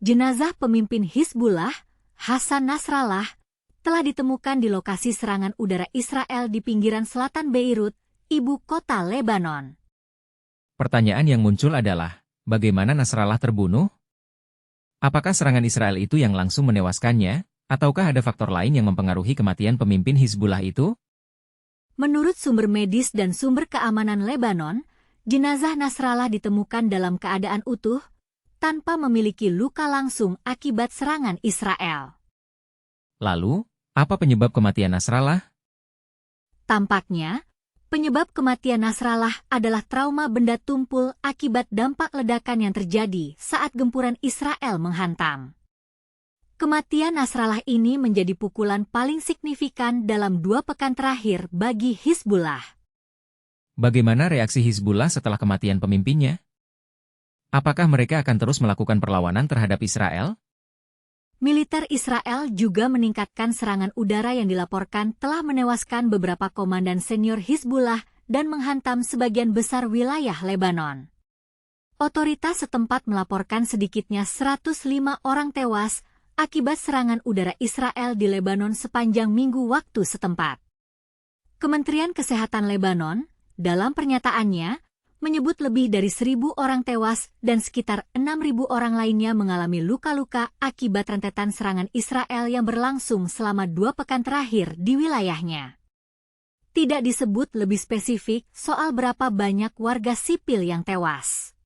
Jenazah pemimpin Hizbullah, Hassan Nasrallah, telah ditemukan di lokasi serangan udara Israel di pinggiran selatan Beirut, ibu kota Lebanon. Pertanyaan yang muncul adalah, bagaimana Nasrallah terbunuh? Apakah serangan Israel itu yang langsung menewaskannya, ataukah ada faktor lain yang mempengaruhi kematian pemimpin Hizbullah itu? Menurut sumber medis dan sumber keamanan Lebanon, jenazah Nasrallah ditemukan dalam keadaan utuh, tanpa memiliki luka langsung akibat serangan Israel. Lalu, apa penyebab kematian Nasrallah? Tampaknya, penyebab kematian Nasrallah adalah trauma benda tumpul akibat dampak ledakan yang terjadi saat gempuran Israel menghantam. Kematian Nasrallah ini menjadi pukulan paling signifikan dalam 2 pekan terakhir bagi Hizbullah. Bagaimana reaksi Hizbullah setelah kematian pemimpinnya? Apakah mereka akan terus melakukan perlawanan terhadap Israel? Militer Israel juga meningkatkan serangan udara yang dilaporkan telah menewaskan beberapa komandan senior Hizbullah dan menghantam sebagian besar wilayah Lebanon. Otoritas setempat melaporkan sedikitnya 105 orang tewas akibat serangan udara Israel di Lebanon sepanjang minggu waktu setempat. Kementerian Kesehatan Lebanon, dalam pernyataannya, menyebut lebih dari 1.000 orang tewas dan sekitar 6.000 orang lainnya mengalami luka-luka akibat rentetan serangan Israel yang berlangsung selama 2 pekan terakhir di wilayahnya. Tidak disebut lebih spesifik soal berapa banyak warga sipil yang tewas.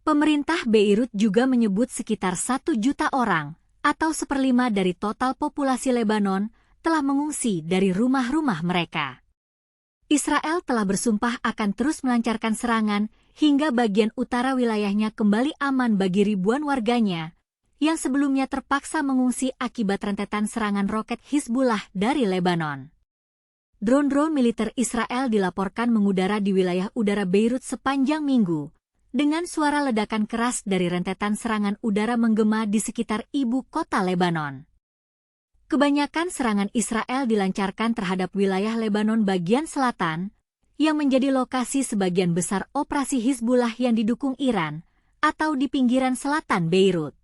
Pemerintah Beirut juga menyebut sekitar 1 juta orang, atau 1/5 dari total populasi Lebanon, telah mengungsi dari rumah-rumah mereka. Israel telah bersumpah akan terus melancarkan serangan hingga bagian utara wilayahnya kembali aman bagi ribuan warganya yang sebelumnya terpaksa mengungsi akibat rentetan serangan roket Hizbullah dari Lebanon. Drone-drone militer Israel dilaporkan mengudara di wilayah udara Beirut sepanjang minggu, dengan suara ledakan keras dari rentetan serangan udara menggema di sekitar ibu kota Lebanon. Kebanyakan serangan Israel dilancarkan terhadap wilayah Lebanon bagian selatan, yang menjadi lokasi sebagian besar operasi Hizbullah yang didukung Iran, atau di pinggiran selatan Beirut.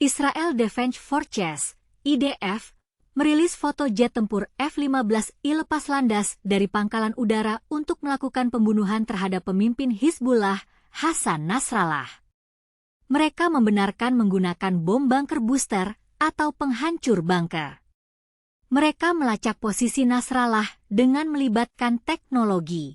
Israel Defense Forces, IDF, merilis foto jet tempur F-15I lepas landas dari pangkalan udara untuk melakukan pembunuhan terhadap pemimpin Hizbullah, Hassan Nasrallah. Mereka membenarkan menggunakan bom bunker booster atau penghancur bunker. Mereka melacak posisi Nasrallah dengan melibatkan teknologi.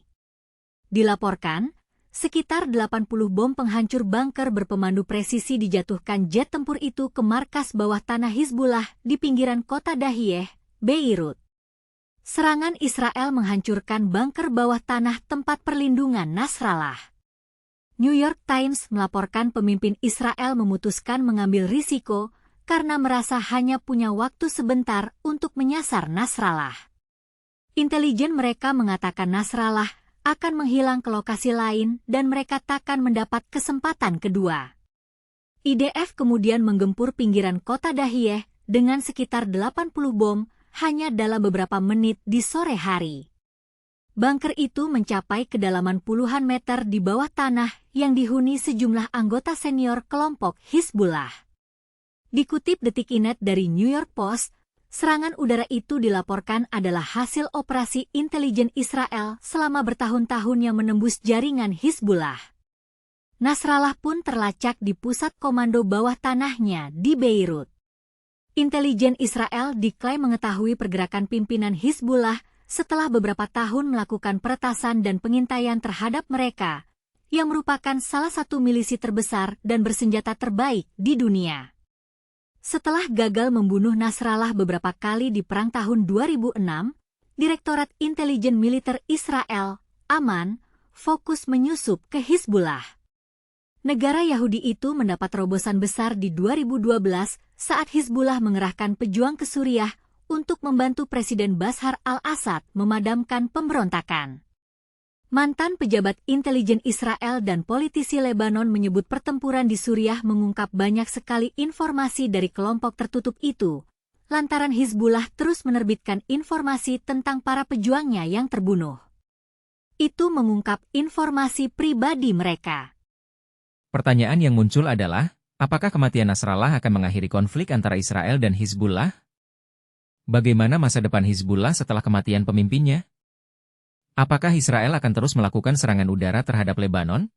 Dilaporkan, sekitar 80 bom penghancur bunker berpemandu presisi dijatuhkan jet tempur itu ke markas bawah tanah Hizbullah di pinggiran kota Dahiyeh, Beirut. Serangan Israel menghancurkan bunker bawah tanah tempat perlindungan Nasrallah. New York Times melaporkan pemimpin Israel memutuskan mengambil risiko karena merasa hanya punya waktu sebentar untuk menyasar Nasrallah. Intelijen mereka mengatakan Nasrallah akan menghilang ke lokasi lain dan mereka takkan mendapat kesempatan kedua. IDF kemudian menggempur pinggiran kota Dahiyeh dengan sekitar 80 bom hanya dalam beberapa menit di sore hari. Bunker itu mencapai kedalaman puluhan meter di bawah tanah yang dihuni sejumlah anggota senior kelompok Hizbullah. Dikutip Detik.net dari New York Post, serangan udara itu dilaporkan adalah hasil operasi intelijen Israel selama bertahun-tahun yang menembus jaringan Hizbullah. Nasrallah pun terlacak di pusat komando bawah tanahnya di Beirut. Intelijen Israel diklaim mengetahui pergerakan pimpinan Hizbullah setelah beberapa tahun melakukan peretasan dan pengintaian terhadap mereka, yang merupakan salah satu milisi terbesar dan bersenjata terbaik di dunia. Setelah gagal membunuh Nasrallah beberapa kali di perang tahun 2006, Direktorat Intelijen Militer Israel, Aman, fokus menyusup ke Hizbullah. Negara Yahudi itu mendapat terobosan besar di 2012 saat Hizbullah mengerahkan pejuang ke Suriah untuk membantu Presiden Bashar al-Assad memadamkan pemberontakan. Mantan pejabat intelijen Israel dan politisi Lebanon menyebut pertempuran di Suriah mengungkap banyak sekali informasi dari kelompok tertutup itu, lantaran Hizbullah terus menerbitkan informasi tentang para pejuangnya yang terbunuh. Itu mengungkap informasi pribadi mereka. Pertanyaan yang muncul adalah, Apakah kematian Nasrallah akan mengakhiri konflik antara Israel dan Hizbullah? Bagaimana masa depan Hizbullah setelah kematian pemimpinnya? Apakah Israel akan terus melakukan serangan udara terhadap Lebanon?